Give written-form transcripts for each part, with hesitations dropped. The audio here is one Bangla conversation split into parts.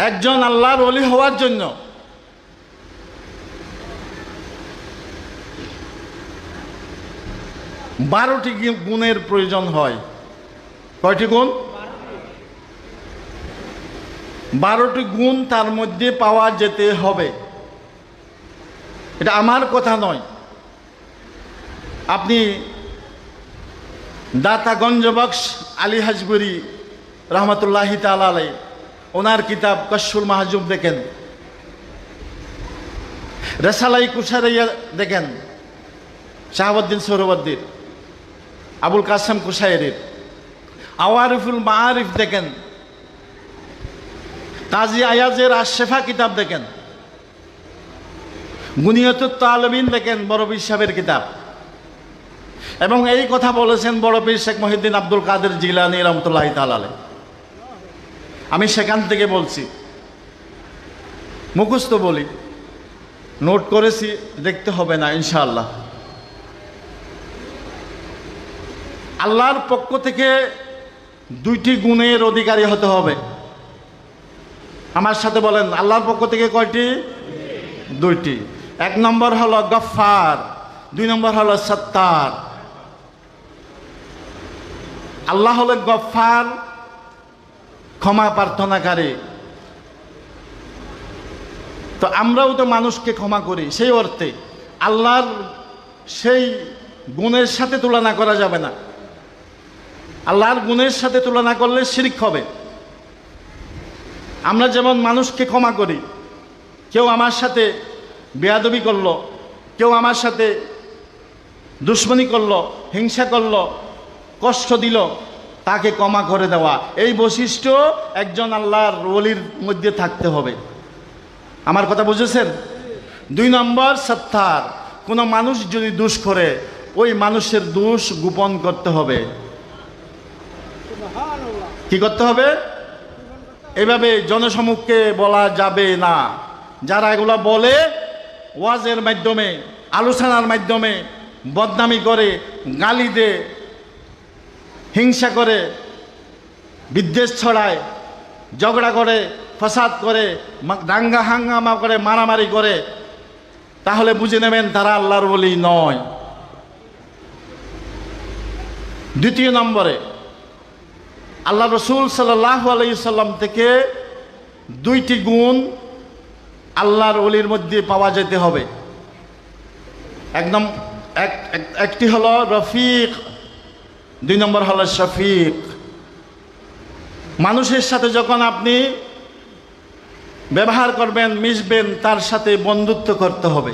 একজন আল্লাহর ওলি হওয়ার জন্য বারোটি গুণের প্রয়োজন হয়। কয়টি গুণ? 12টি গুণ তার মধ্যে পাওয়া যেতে হবে। এটা আমার কথা নয়, আপনি দাতা গঞ্জবক্স আলী হাজবুরি রহমতুল্লাহি তাআলা আলাইহি ওনার কিতাব কশফুল মাহজুব দেখেন, রেসালাই কুশারিয়া দেখেন শাহাবুদ্দিন সোহরাওয়ার্দীর, আবুল কাসেম কুশাইরির, আওয়ারিফুল মাআরিফ দেখেন, কাজী আয়াজের আশফা কিতাব দেখেন, গুনিয়াতুত তালিবিন দেখেন বড় পীর সাহেবের কিতাব। এবং এই কথা বলেছেন বড় পীর শেখ মহিউদ্দিন আব্দুল কাদের জিলানী রহমতুল্লাহি তাআলা আলাইহি। আমি সেখান থেকে বলছি, মুখস্থ বলি, নোট করেছি, দেখতে হবে না ইনশাআল্লাহ। আল্লাহর পক্ষ থেকে 2টি গুণের অধিকারী হতে হবে। আমার সাথে বলেন, আল্লাহর পক্ষ থেকে কয়টি? 2টি। 1 নম্বর হলো গফফার, 2 নম্বর হলো সত্তার। আল্লাহ হলো গফফার, ক্ষমা প্রার্থনাকারী। তো আমরাও তো মানুষকে ক্ষমা করি, সেই অর্থে আল্লাহর সেই গুণের সাথে তুলনা করা যাবে না। আল্লাহর গুণের সাথে তুলনা করলে শিরক হবে। আমরা যেমন মানুষকে ক্ষমা করি, কেউ আমার সাথে বেয়াদবি করলো, কেউ আমার সাথে দুশ্মনী করলো, হিংসা করলো, কষ্ট দিল, তাকে ক্ষমা করে দেওয়া, এই বৈশিষ্ট্য একজন আল্লাহর ওলির মধ্যে থাকতে হবে। আমার কথা বুঝেছেন? 2 নম্বর সত্তার, কোনো মানুষ যদি দোষ করে ওই মানুষের দোষ গোপন করতে হবে। কি করতে হবে? এভাবে জনসমক্ষে বলা যাবে না। যারা এগুলো বলে ওয়াজের মাধ্যমে, আলোচনার মাধ্যমে বদনামি করে, গালি দেয়, হিংসা করে, বিদ্বেষ ছড়ায়, ঝগড়া করে, ফাসাদ করে, দাঙ্গা হাঙ্গামা করে, মারামারি করে, তাহলে বুঝে নেবেন তারা আল্লাহর ওলি নয়। 2 নম্বরে আল্লাহ রসুল সাল্লাল্লাহু আলাইহি সাল্লাম থেকে 2টি গুণ আল্লাহর ওলির মধ্যে পাওয়া যেতে হবে। একটি হলো রফিক, 2 নম্বর হলো শফিক। মানুষের সাথে যখন আপনি ব্যবহার করবেন, মিশবেন, তার সাথে বন্ধুত্ব করতে হবে।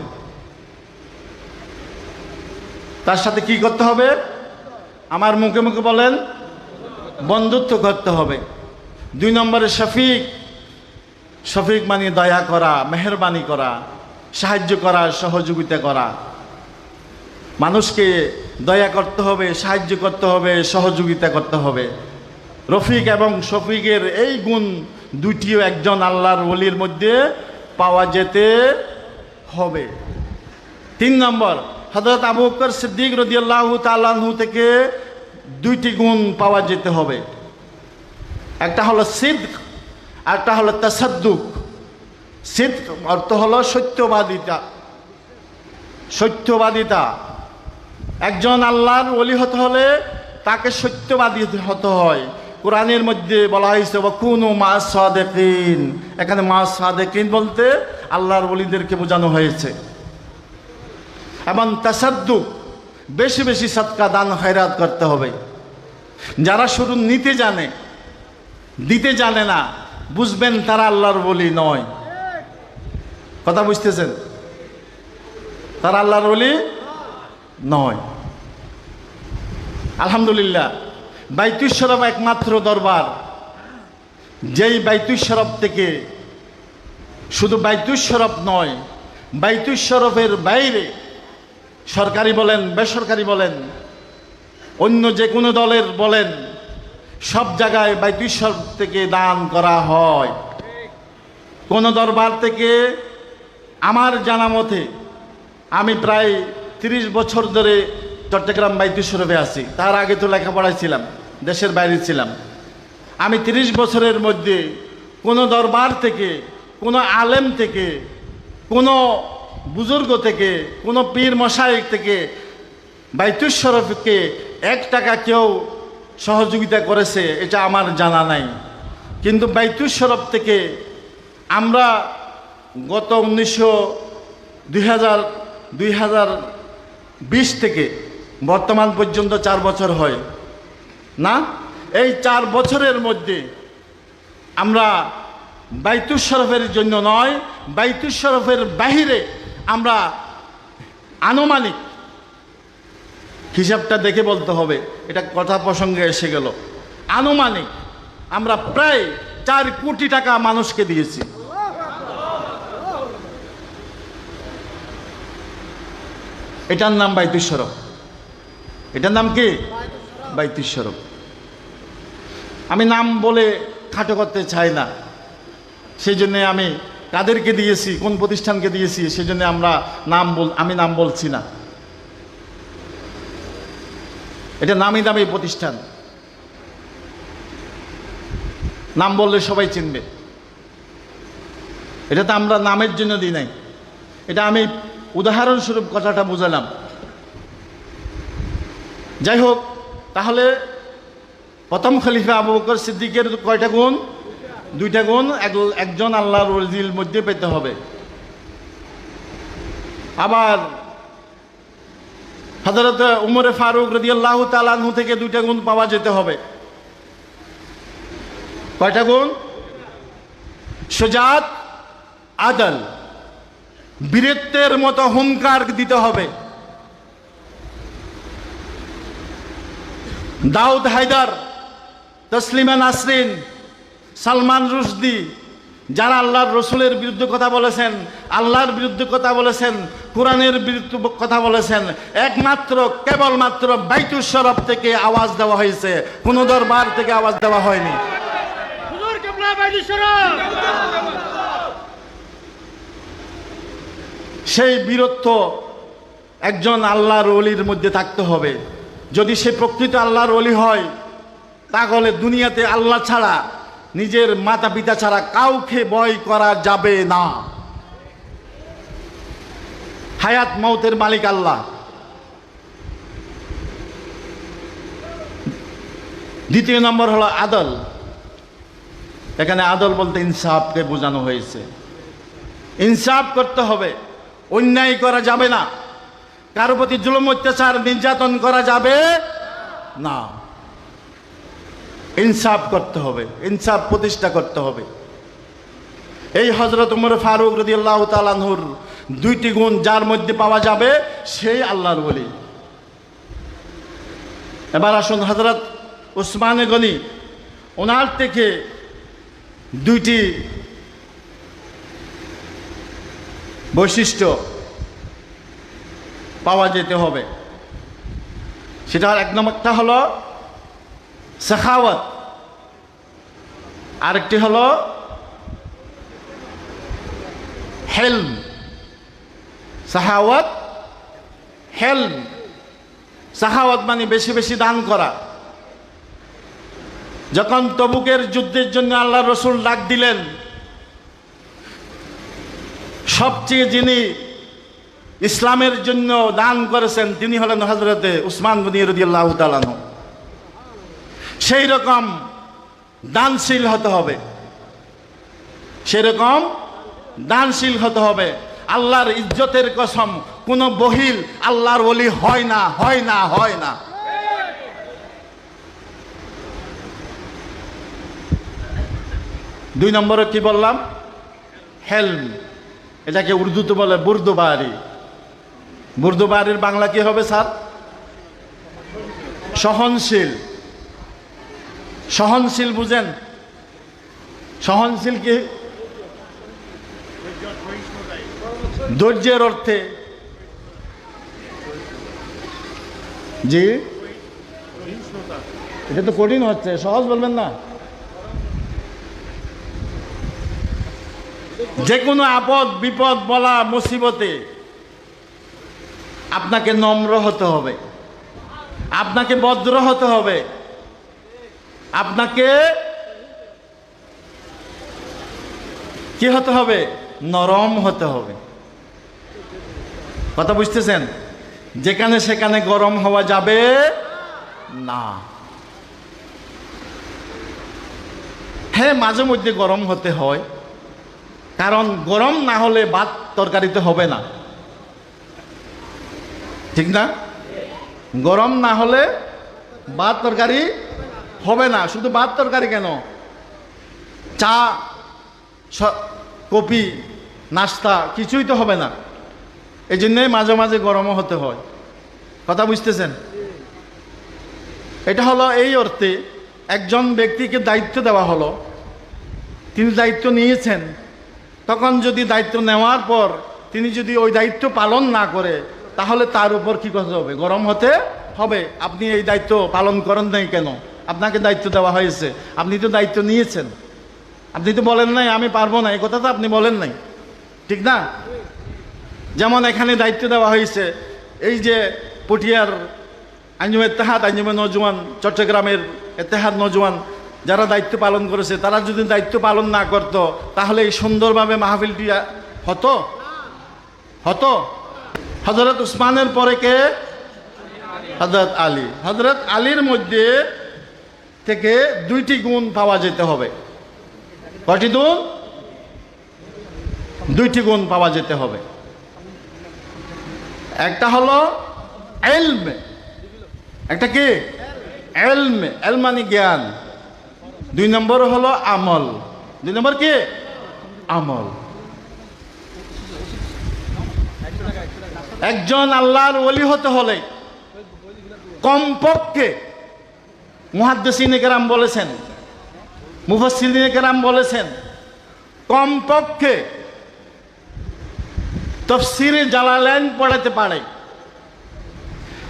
তার সাথে কি করতে হবে? আমার মুখে মুখে বলেন, বন্ধুত্ব করতে হবে। 2 নম্বরে শফিক। শফিক মানে দয়া করা, মেহেরবানি করা, সাহায্য করা, সহযোগিতা করা। মানুষকে দয়া করতে হবে, সাহায্য করতে হবে, সহযোগিতা করতে হবে। রফিক এবং শফিকের এই গুণ 2টিও একজন আল্লাহর ওলির মধ্যে পাওয়া যেতে হবে। 3 নম্বর হযরত আবু বকর সিদ্দিক রাদিয়াল্লাহু তাআলা আনহু থেকে 2টি গুণ পাওয়া যেতে হবে। একটা হলো সিদক, আর একটা হলো তাসাদ্দুক। সিদক অর্থ হলো সত্যবাদিতা। সত্যবাদিতা। একজন আল্লাহর ওলি হতে হলে তাকে সত্যবাদী হতে হয়। কোরআনের মধ্যে বলা হয়েছে ওয়াকুনু মা'আস সাদিকিন। এখানে মা'আস সাদিকিন বলতে আল্লাহর ওলিদেরকে বোঝানো হয়েছে। এবং তাসাদ্দুক, বেশি বেশি সদকা দান খয়রাত করতে হবে। যারা শুধু নিতে জানে, দিতে জানে না, বুঝবেন তারা আল্লাহর ওলি নয়। কথা বুঝতেছেন? তারা আল্লাহর ওলি নয়। আলহামদুলিল্লাহ, বাইতুল শরফ একমাত্র দরবার, যেই বাইতুল শরফ থেকে, শুধু বাইতুল শরফ নয়, বাইতুল শরফের বাইরে সরকারি বলেন, বেসরকারি বলেন, অন্য যে কোনো দলের বলেন, সব জায়গায় বাইতুল শরফ থেকে দান করা হয়। কোন দরবার থেকে আমার জানা মতে, আমি প্রায় 30 বছর ধরে চট্টগ্রাম বাইতুল শরফে আছি। তার আগে তো লেখাপড়ায় ছিলাম, দেশের বাইরে ছিলাম। আমি 30 বছরের মধ্যে কোনো দরবার থেকে, কোনো আলেম থেকে, কোনো বুজুর্গ থেকে, কোনো পীর মশায়েক থেকে বাইতুল শরফকে 1 টাকা কেউ সহযোগিতা করেছে এটা আমার জানা নাই। কিন্তু বাইতুল শরফ থেকে আমরা গত 2020 থেকে বর্তমান পর্যন্ত 4 বছর হয় না, এই 4 বছরের মধ্যে আমরা বাইতুল শরফের জন্য নয়, বাইতুল শরফের বাহিরে আমরা আনুমানিক হিসাবটা দেখে বলতে হবে, এটা কথা প্রসঙ্গে এসে গেল, আনুমানিক আমরা প্রায় 4 কোটি টাকা মানুষকে দিয়েছি। এটার নাম বাইতুল শরফ। এটার নাম কি? বাইতুল শরফ। আমি নাম বলে খাটো করতে চাই না, সেই জন্যে আমি কাদেরকে দিয়েছি, কোন প্রতিষ্ঠানকে দিয়েছি, সেই জন্য আমি নাম বলছি না। এটা নামি দামি প্রতিষ্ঠান, নাম বললে সবাই চিনবে। এটা তো আমরা নামের জন্য দিই নাই, এটা আমি উদাহরণস্বরূপ কথাটা বুঝালাম। যাই হোক, তাহলে প্রথম খলিফা আবু বকর সিদ্দিকের কয়টা গুণ? 2টা গুণ একজন আল্লাহর ওলির মধ্যে পেতে হবে। আবার হযরত উমরে ফারুক রাদিয়াল্লাহু তাআলা আনহু থেকে 2টা গুণ পাওয়া যেতে হবে। কয়টা গুণ? সুজাত, আদল, বীরত্বের মতো হুঙ্কার দিতে হবে। দাউদ হায়দার, তসলিমা নাসরিন, সালমান রুশদি, যারা আল্লাহর রসুলের বিরুদ্ধে কথা বলেছেন, আল্লাহর বিরুদ্ধে কথা বলেছেন, কোরআনের বিরুদ্ধে কথা বলেছেন, একমাত্র কেবলমাত্র বাইতুল শরফ থেকে আওয়াজ দেওয়া হয়েছে, কোন দরবার থেকে আওয়াজ দেওয়া হয়নি। সেই বীরত্ব একজন আল্লাহর ওলির মধ্যে থাকতে হবে। যদি সে প্রকৃত আল্লাহর ওলি হয়, তাহলে দুনিয়াতে আল্লাহ ছাড়া, নিজের মাতা পিতা ছাড়া কাউকে ভয় করা যাবে না। হায়াত মৌতের মালিক আল্লাহ। দ্বিতীয় নম্বর হলো আদল। এখানে আদল বলতে ইনসাফকে বোঝানো হয়েছে। ইনসাফ করতে হবে, অন্যায় করা যাবে না, কারো প্রতি জুলুম অত্যাচার নির্যাতন করা যাবে না। ইনসাফ করতে হবে, ইনসাফ প্রতিষ্ঠা করতে হবে। এই হযরত উমর ফারুক রাদিয়াল্লাহু তাআলা আনহুর 2টি গুণ যার মধ্যে পাওয়া যাবে, সেই আল্লাহর ওলি। এবার আসুন হযরত উসমান গনি, ওনার থেকে 2টি বৈশিষ্ট্য পাওয়া যেতে হবে। সেটা এক নম্বরটা হলো সাখাওয়াত, আরেকটি হলো হেলম। সাখাওয়াত, হেলম। সাখাওয়াত মানে বেশি বেশি দান করা। যখন তবুকের যুদ্ধের জন্য আল্লাহ রসুল ডাক দিলেন, সবচেয়ে যিনি ইসলামের জন্য দান করেছেন তিনি হলেন হযরতে উসমান গনি রাদিয়াল্লাহু তাআলা আনহু। সেই রকম দানশীল হতে হবে, সেরকম দানশীল হতে হবে। আল্লাহর ইজ্জতের কসম, কোন বহিল আল্লাহর ওলি হয় না, হয় না, হয় না। দুই নম্বরে কি বললাম? হেলম। এটাকে উর্দুতে বলে বুর্দবারি। বুর্দবারির বাংলা কি হবে স্যার? সহনশীল। সহনশীল বুঝেন? সহনশীল কি? ধৈর্যের অর্থে। জি, এটা তো কঠিন হচ্ছে, সহজ বলবেন না? যে কোনো আপদ বিপদ বলা মুসিবতে আপনাকে নম্র হতে হবে, আপনাকে ভদ্র হতে হবে, আপনাকে কি হতে হবে? নরম হতে হবে। কথা বুঝতেছেন? যেখানে সেখানে গরম হওয়া যাবে না। হ্যাঁ, মাঝে মধ্যে গরম হতে হয়, কারণ গরম না হলে ভাত তরকারিতে হবে না, ঠিক না? গরম না হলে ভাত তরকারি হবে না। শুধু ভাত তরকারি কেন, চা, কফি, নাস্তা কিছুই তো হবে না। এই জন্যই মাঝে মাঝে গরমও হতে হয়। কথা বুঝতেছেন? এটা হলো এই অর্থে, একজন ব্যক্তিকে দায়িত্ব দেওয়া হলো, তিনি দায়িত্ব নিয়েছেন, তখন যদি দায়িত্ব নেওয়ার পর তিনি যদি ওই দায়িত্ব পালন না করে, তাহলে তার উপর কি করতে হবে? গরম হতে হবে। আপনি এই দায়িত্ব পালন করেন নাই কেন? আপনাকে দায়িত্ব দেওয়া হয়েছে, আপনি তো দায়িত্ব নিয়েছেন, আপনি তো বলেন নাই আমি পারবো না, এই কথা তো আপনি বলেন নাই, ঠিক না? যেমন এখানে দায়িত্ব দেওয়া হয়েছে, এই যে পটিয়ার আঞ্জুম ইত্তেহাদ, আঞ্জুম নওজোয়ান, চট্টগ্রামের ইত্তেহাদ নওজোয়ান যারা দায়িত্ব পালন করেছে, তারা যদি দায়িত্ব পালন না করত, তাহলে এই সুন্দরভাবে মাহফিলটি হতো? হতো? হযরত উসমানের পরে কে? হযরত আলী। হযরত আলীর মধ্যে থেকে দুইটি গুণ পাওয়া যেতে হবে। কয়টি গুণ? দুইটি গুণ পাওয়া যেতে হবে। একটা হলো ইলম, একটা কি? ইলম, ইলম মানে জ্ঞান। দুই নম্বর হলো আমল। দুই নম্বর কি? আমল। একজন আল্লাহর ওলি হতে হলে কমপক্ষে, মুহাদ্দিসিনে কেরাম বলেছেন, মুফাসসিরিনে কেরাম বলেছেন, কমপক্ষে তাফসীরে জালালাইন পড়াতে পারে,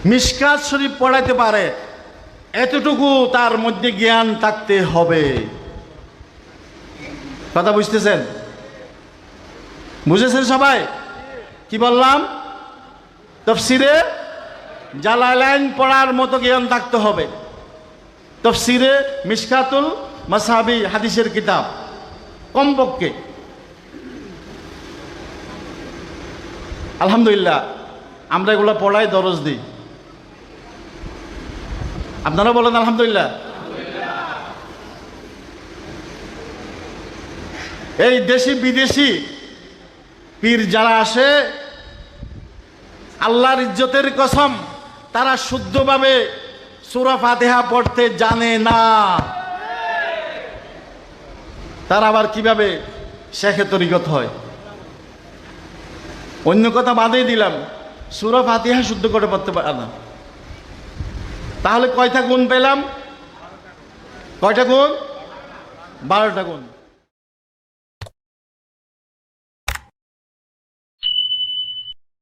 মিশকাত শরীফ পড়াতে পারে, এতটুকু তার মধ্যে জ্ঞান থাকতে হবে। কথা বুঝতেছেন? বুঝেছেন সবাই? কি বললাম? তাফসীরে জালালাইন পড়ার মতো জ্ঞান থাকতে হবে। তাফসীরে মিশকাতুল মাসাবি, হাদিসের কিতাব কমপক্ষে। আলহামদুলিল্লাহ আমরা এগুলো পড়াই, দরজ দিই। আপনারা বলেন আলহামদুলিল্লাহ। এই দেশি বিদেশি পীর যারা আসে, আল্লাহর ইজ্জতের কসম, তারা শুদ্ধভাবে সূরা ফাতিহা পড়তে জানে না। তারা আবার কিভাবে শেখে তরিকত হয়? অন্য কথা বাদেই দিলাম, সূরা ফাতিহা শুদ্ধ করে পড়তে পারে না। তাহলে কয়টা গুণ পেলাম? কয়টা গুণ? 12টা গুণ।